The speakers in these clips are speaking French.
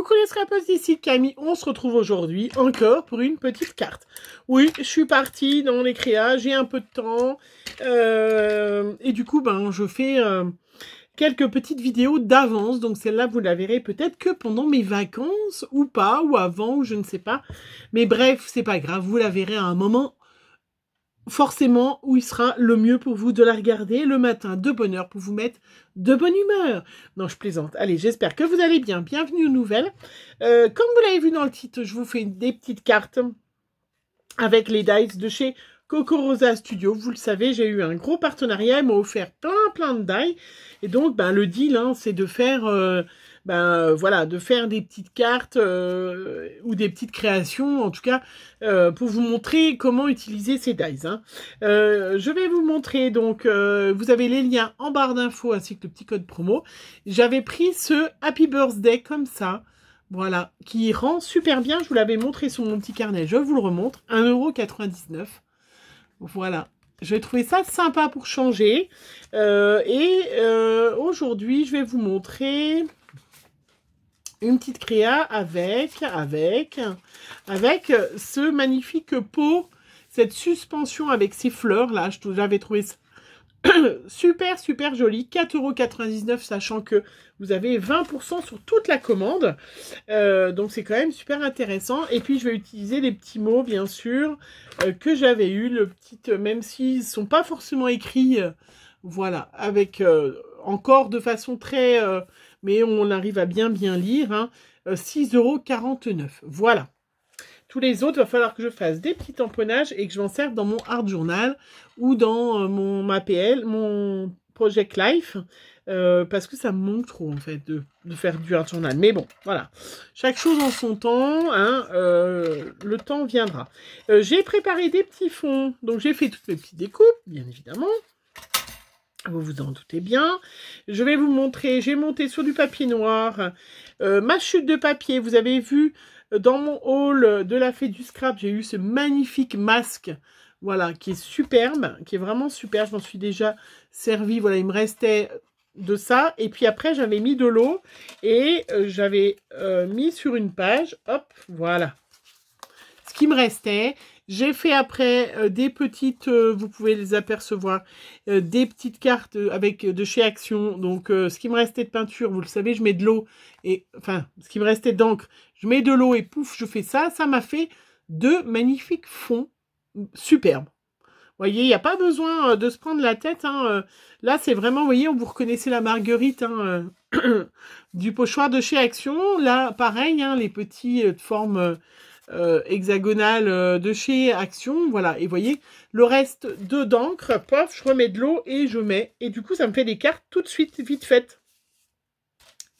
Coucou les scrappers, ici Camille, on se retrouve aujourd'hui encore pour une petite carte. Oui, je suis partie dans les créas, j'ai un peu de temps, et du coup, ben, je fais quelques petites vidéos d'avance, donc celle-là, vous la verrez peut-être que pendant mes vacances, ou pas, ou avant, ou je ne sais pas. Mais bref, c'est pas grave, vous la verrez à un moment forcément où il sera le mieux pour vous de la regarder le matin de bonne heure pour vous mettre de bonne humeur. Non, je plaisante. Allez, j'espère que vous allez bien. Bienvenue aux nouvelles. Comme vous l'avez vu dans le titre, je vous fais des petites cartes avec les dice de chez Coco Rosa Studio. Vous le savez, j'ai eu un gros partenariat. Ils m'ont offert plein de die. Et donc, ben, le deal, hein, c'est de faire... voilà, de faire des petites cartes ou des petites créations, en tout cas, pour vous montrer comment utiliser ces dice. Hein. Je vais vous montrer, donc, vous avez les liens en barre d'infos ainsi que le petit code promo. J'avais pris ce Happy Birthday comme ça, voilà, qui rend super bien. Je vous l'avais montré sur mon petit carnet, je vous le remontre, 1,99 €. Voilà. Je vais trouver ça sympa pour changer. Aujourd'hui, je vais vous montrer... une petite créa avec ce magnifique pot, cette suspension avec ces fleurs là, j'avais trouvé ça super joli, 4,99 €, sachant que vous avez 20% sur toute la commande, donc c'est quand même super intéressant. Et puis je vais utiliser les petits mots bien sûr que j'avais eu, même s'ils sont pas forcément écrits, voilà, avec encore de façon très mais on arrive à bien lire, hein, 6,49 €. Voilà. Tous les autres, il va falloir que je fasse des petits tamponnages et que je m'en serve dans mon art journal ou dans mon APL, mon Project Life, parce que ça me manque trop, en fait, de faire du art journal. Mais bon, voilà. Chaque chose en son temps, hein, le temps viendra. J'ai préparé des petits fonds, donc j'ai fait toutes mes petites découpes, bien évidemment. Vous vous en doutez bien. Je vais vous montrer, j'ai monté sur du papier noir ma chute de papier. Vous avez vu dans mon haul de la fée du scrap, j'ai eu ce magnifique masque, voilà, qui est superbe, qui est vraiment super. Je m'en suis déjà servi, voilà, il me restait de ça. Et puis après, j'avais mis de l'eau et j'avais mis sur une page, hop, voilà, ce qui me restait. J'ai fait après des petites, vous pouvez les apercevoir, des petites cartes avec de chez Action. Donc, ce qui me restait de peinture, vous le savez, je mets de l'eau. Et enfin, ce qui me restait d'encre, je mets de l'eau et pouf, je fais ça. Ça m'a fait de magnifiques fonds superbes. Vous voyez, il n'y a pas besoin de se prendre la tête. Hein. Là, c'est vraiment, vous voyez, vous reconnaissez la marguerite hein, du pochoir de chez Action. Là, pareil, hein, les petits de forme... hexagonale de chez Action, voilà, et vous voyez, le reste d'encre, pof, je remets de l'eau et je mets, et du coup, ça me fait des cartes tout de suite, vite faites,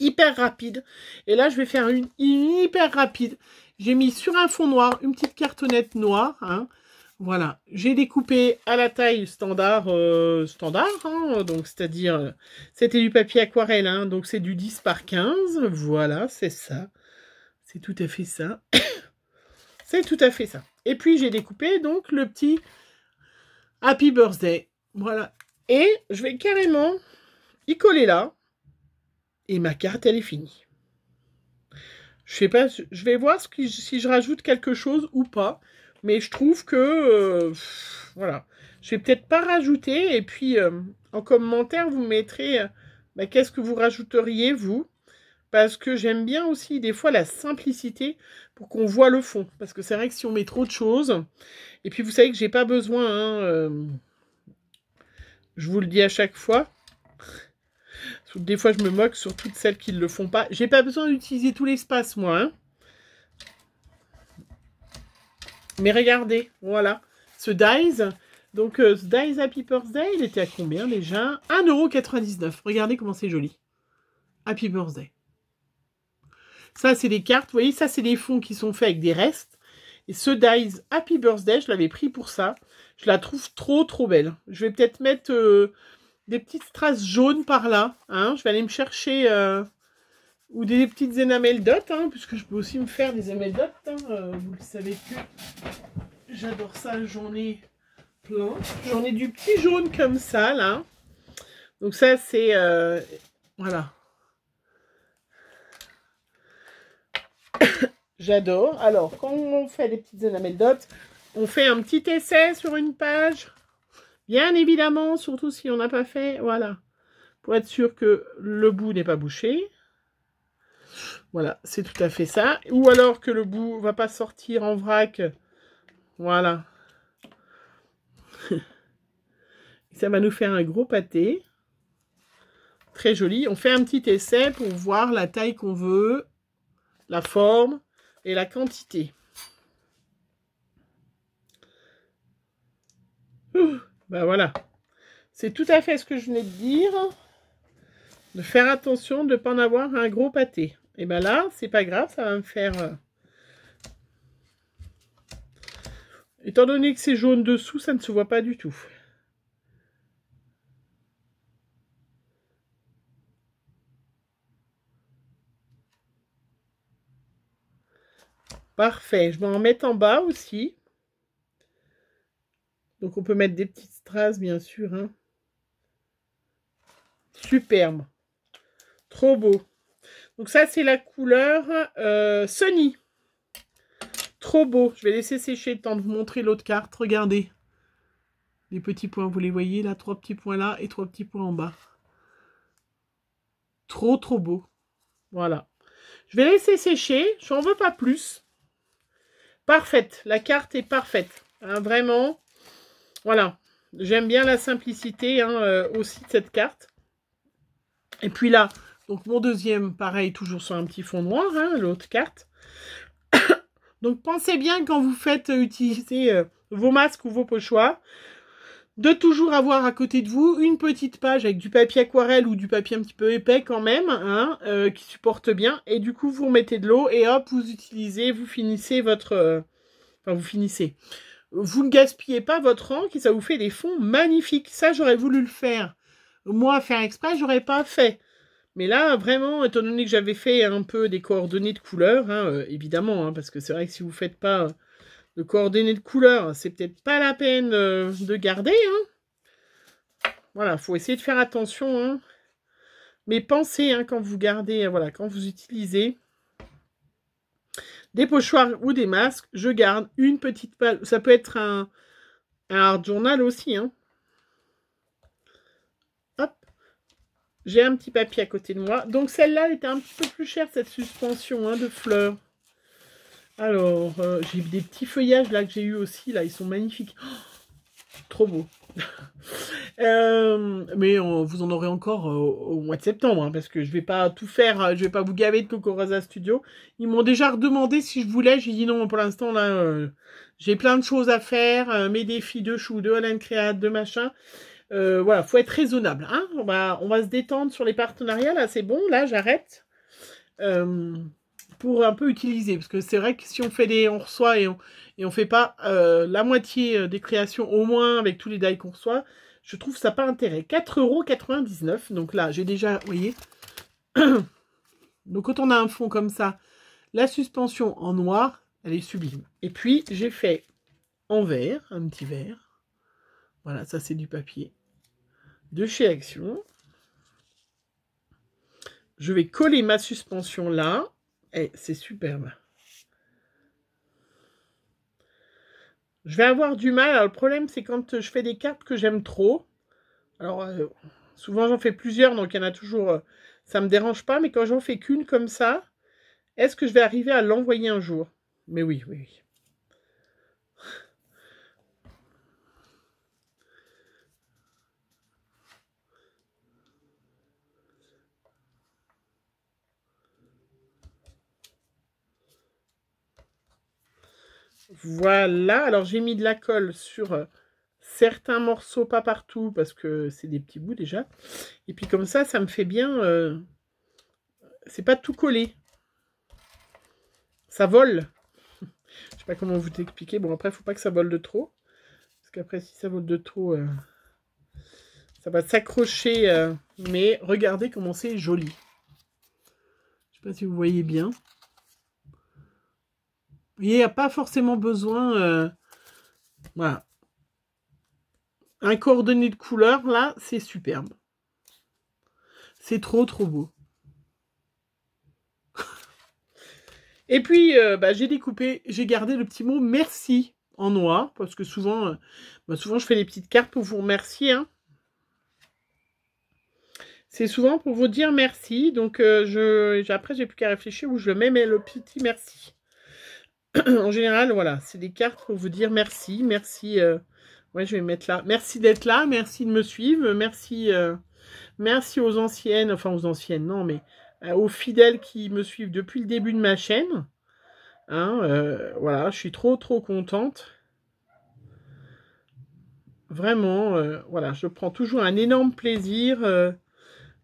hyper rapide, et là, je vais faire une hyper rapide, j'ai mis sur un fond noir, une petite cartonnette noire, hein, voilà, j'ai découpé à la taille standard, hein, donc c'est-à-dire, c'était du papier aquarelle, hein, donc c'est du 10 par 15, voilà, c'est ça, c'est tout à fait ça. C'est tout à fait ça. Et puis, j'ai découpé, donc, le petit Happy Birthday. Voilà. Et je vais carrément y coller là. Et ma carte, elle est finie. Je sais pas, je vais voir si je rajoute quelque chose ou pas. Mais je trouve que, voilà. Je vais peut-être pas rajouter. Et puis, en commentaire, vous mettrez, qu'est-ce que vous rajouteriez, vous ? Parce que j'aime bien aussi des fois la simplicité pour qu'on voit le fond. Parce que c'est vrai que si on met trop de choses... Et puis vous savez que j'ai pas besoin, hein, je vous le dis à chaque fois. Des fois je me moque sur toutes celles qui ne le font pas. J'ai pas besoin d'utiliser tout l'espace moi. Hein. Mais regardez, voilà. Ce dies, donc ce dies Happy Birthday, il était à combien déjà? 1,99 €. Regardez comment c'est joli. Happy Birthday. Ça, c'est des cartes, vous voyez, ça, c'est des fonds qui sont faits avec des restes. Et ce dies Happy Birthday, je l'avais pris pour ça. Je la trouve trop belle. Je vais peut-être mettre des petites strass jaunes par là. Hein. Je vais aller me chercher ou des petites enamel dots, hein, puisque je peux aussi me faire des enamel dots. Hein. Vous le savez que j'adore ça, j'en ai plein. J'en ai du petit jaune comme ça, là. Donc ça, c'est... voilà. J'adore. Alors, quand on fait des petites anecdotes, on fait un petit essai sur une page. Bien évidemment, surtout si on n'a pas fait, voilà. Pour être sûr que le bout n'est pas bouché. Voilà, c'est tout à fait ça. Ou alors que le bout va pas sortir en vrac. Voilà. Ça va nous faire un gros pâté. Très joli. On fait un petit essai pour voir la taille qu'on veut, la forme et la quantité. Ben voilà. C'est tout à fait ce que je venais de dire. De faire attention de ne pas en avoir un gros pâté. Et ben là, c'est pas grave, ça va me faire... Étant donné que c'est jaune dessous, ça ne se voit pas du tout. Parfait. Je vais en mettre en bas aussi. Donc on peut mettre des petites strass, bien sûr. Hein. Superbe. Trop beau. Donc ça, c'est la couleur Sunny. Trop beau. Je vais laisser sécher le temps de vous montrer l'autre carte. Regardez. Les petits points, vous les voyez là? 3 petits points là et 3 petits points en bas. Trop, trop beau. Voilà. Je vais laisser sécher. Je n'en veux pas plus. Parfaite. La carte est parfaite. Hein, vraiment. Voilà. J'aime bien la simplicité hein, aussi de cette carte. Et puis là, donc mon deuxième, pareil, toujours sur un petit fond noir, hein, l'autre carte. Donc pensez bien quand vous faites utiliser vos masques ou vos pochoirs, de toujours avoir à côté de vous une petite page avec du papier aquarelle ou du papier un petit peu épais quand même, hein, qui supporte bien. Et du coup, vous remettez de l'eau et hop, vous utilisez, vous finissez votre... enfin, vous finissez. Vous ne gaspillez pas votre encre et ça vous fait des fonds magnifiques. Ça, j'aurais voulu le faire. Moi, faire exprès, j'aurais pas fait. Mais là, vraiment, étant donné que j'avais fait un peu des coordonnées de couleurs, hein, évidemment, hein, parce que c'est vrai que si vous ne faites pas de coordonnées de couleurs, c'est peut-être pas la peine de garder. Hein. Voilà, il faut essayer de faire attention. Hein. Mais pensez, hein, quand vous gardez, voilà, quand vous utilisez des pochoirs ou des masques, je garde une petite page. Ça peut être un art journal aussi, hein. J'ai un petit papier à côté de moi. Donc celle-là, elle était un petit peu plus chère, cette suspension hein, de fleurs. Alors, j'ai des petits feuillages là que j'ai eu aussi. Là, ils sont magnifiques. Oh, trop beau. Mais vous en aurez encore au mois de septembre. Hein, parce que je vais pas tout faire. Je vais pas vous gaver de Coco Rosa Studio. Ils m'ont déjà redemandé si je voulais. J'ai dit non pour l'instant. Là, j'ai plein de choses à faire. Mes défis de chou, de Alan Créate, de machin. Voilà, faut être raisonnable. Hein, on va se détendre sur les partenariats. Là, c'est bon. Là, j'arrête. Pour un peu utiliser. Parce que c'est vrai que si on fait on reçoit et on fait pas la moitié des créations, au moins avec tous les die qu'on reçoit, je trouve ça pas intérêt. 4,99 €. Donc là, j'ai déjà, vous voyez. Donc quand on a un fond comme ça, la suspension en noir, elle est sublime. Et puis, j'ai fait en vert, un petit vert. Voilà, ça c'est du papier de chez Action. Je vais coller ma suspension là. Et c'est superbe. Je vais avoir du mal. Alors, le problème, c'est quand je fais des cartes que j'aime trop. Alors, souvent, j'en fais plusieurs, donc il y en a toujours... ça me dérange pas, mais quand j'en fais qu'une comme ça, est-ce que je vais arriver à l'envoyer un jour? Mais oui, oui, oui. Voilà, alors j'ai mis de la colle sur certains morceaux, pas partout, parce que c'est des petits bouts déjà. Et puis comme ça me fait bien... c'est pas tout collé. Ça vole. Je sais pas comment vous t'expliquer. Bon, après, il faut pas que ça vole de trop. Parce qu'après, si ça vole de trop, ça va s'accrocher. Mais regardez comment c'est joli. Je sais pas si vous voyez bien. Il n'y a pas forcément besoin... voilà. Un coordonné de couleur, là, c'est superbe. C'est trop, trop beau. Et puis, j'ai découpé, j'ai gardé le petit mot merci en noir, parce que souvent, souvent je fais des petites cartes pour vous remercier. Hein. C'est souvent pour vous dire merci. Donc, après, j'ai plus qu'à réfléchir où je mets le petit merci. En général, voilà, c'est des cartes pour vous dire merci. Merci, ouais, je vais mettre là. Merci d'être là, merci de me suivre, merci, merci aux anciennes, enfin aux anciennes, non, mais aux fidèles qui me suivent depuis le début de ma chaîne. Hein, voilà, je suis trop contente. Vraiment, voilà, je prends toujours un énorme plaisir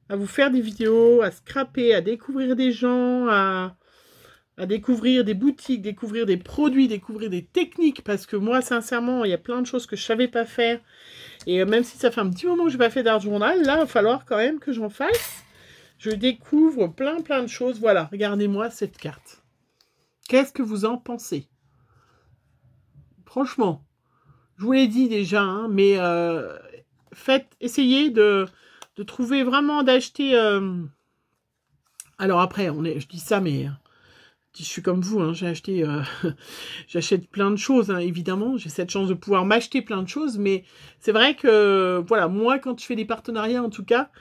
à vous faire des vidéos, à scraper, à découvrir des gens, à découvrir des boutiques, découvrir des produits, découvrir des techniques, parce que moi, sincèrement, il y a plein de choses que je ne savais pas faire. Et même si ça fait un petit moment que je n'ai pas fait d'art journal, là, il va falloir quand même que j'en fasse. Je découvre plein de choses. Voilà, regardez-moi cette carte. Qu'est-ce que vous en pensez? Franchement, je vous l'ai dit déjà, hein, mais essayez de trouver vraiment, d'acheter... Alors après, je dis ça, mais... Je suis comme vous, hein, j'ai acheté, j'achète plein de choses, hein, évidemment. J'ai cette chance de pouvoir m'acheter plein de choses, mais c'est vrai que, voilà, moi, quand je fais des partenariats, en tout cas,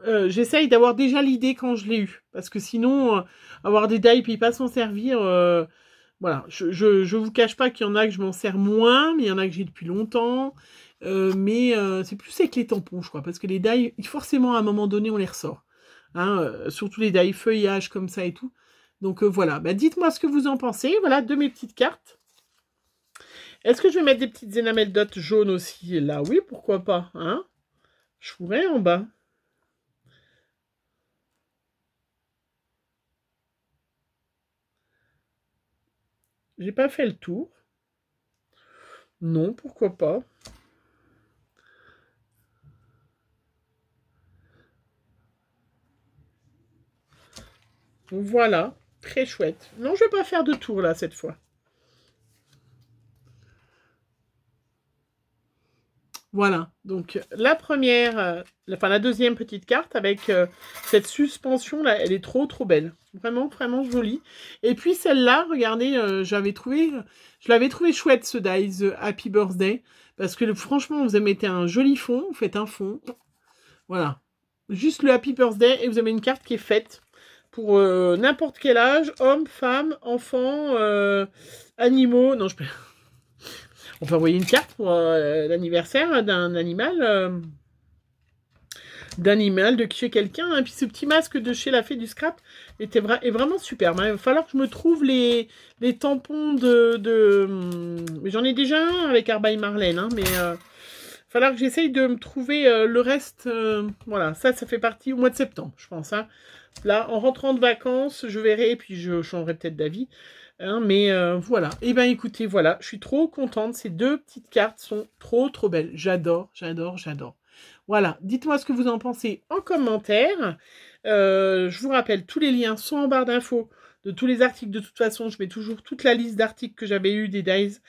j'essaye d'avoir déjà l'idée quand je l'ai eu. Parce que sinon, avoir des die puis pas s'en servir, voilà. Je vous cache pas qu'il y en a que je m'en sers moins, mais il y en a que j'ai depuis longtemps. Mais c'est plus avec les tampons, je crois. Parce que les die, forcément, à un moment donné, on les ressort. Hein, surtout les die feuillage comme ça et tout. Donc voilà, dites-moi ce que vous en pensez. Voilà, de mes petites cartes. Est-ce que je vais mettre des petites énamels dots jaunes aussi? Là, oui, pourquoi pas. Hein, je pourrais en bas. J'ai pas fait le tour. Non, pourquoi pas. Voilà, très chouette. Non, je vais pas faire de tour là cette fois. Voilà, donc la première, la deuxième petite carte avec cette suspension là, elle est trop belle. Vraiment jolie. Et puis celle-là, regardez, je l'avais trouvé chouette ce dies Happy Birthday. Parce que franchement, vous mettez un joli fond, vous faites un fond. Voilà. Juste le Happy Birthday et vous avez une carte qui est faite pour n'importe quel âge, homme, femme, enfant, animaux. Non, je peux... On peut envoyer une carte pour l'anniversaire d'un animal. De chez quelqu'un. Et puis ce petit masque de chez la fée du scrap est vraiment superbe. Il va falloir que je me trouve les tampons mais j'en ai déjà un avec Arba et Marlène. Hein, mais il va falloir que j'essaye de me trouver le reste. Voilà, ça fait partie au mois de septembre, je pense. Hein. Là, en rentrant de vacances, je verrai et puis je changerai peut-être d'avis. Hein, mais voilà. Et bien écoutez, voilà, je suis trop contente. Ces deux petites cartes sont trop belles. J'adore. Voilà, dites-moi ce que vous en pensez en commentaire. Je vous rappelle, tous les liens sont en barre d'infos de tous les articles. De toute façon, je mets toujours toute la liste d'articles que j'avais eu des dies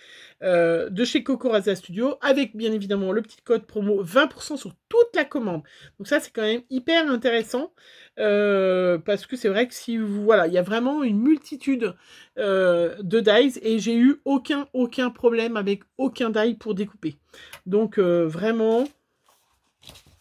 de chez Coco Raza Studio, avec bien évidemment le petit code promo 20% sur toute la commande. Donc ça, c'est quand même hyper intéressant, parce que c'est vrai que si vous... Voilà, il y a vraiment une multitude de dies, et j'ai eu aucun problème avec aucun die pour découper. Donc vraiment...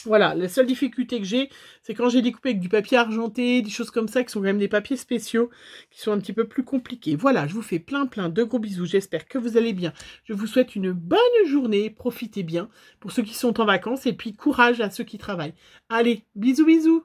Voilà, la seule difficulté que j'ai, c'est quand j'ai découpé avec du papier argenté, des choses comme ça, qui sont quand même des papiers spéciaux, qui sont un petit peu plus compliqués. Voilà, je vous fais plein de gros bisous, j'espère que vous allez bien. Je vous souhaite une bonne journée, profitez bien pour ceux qui sont en vacances, et puis courage à ceux qui travaillent. Allez, bisous.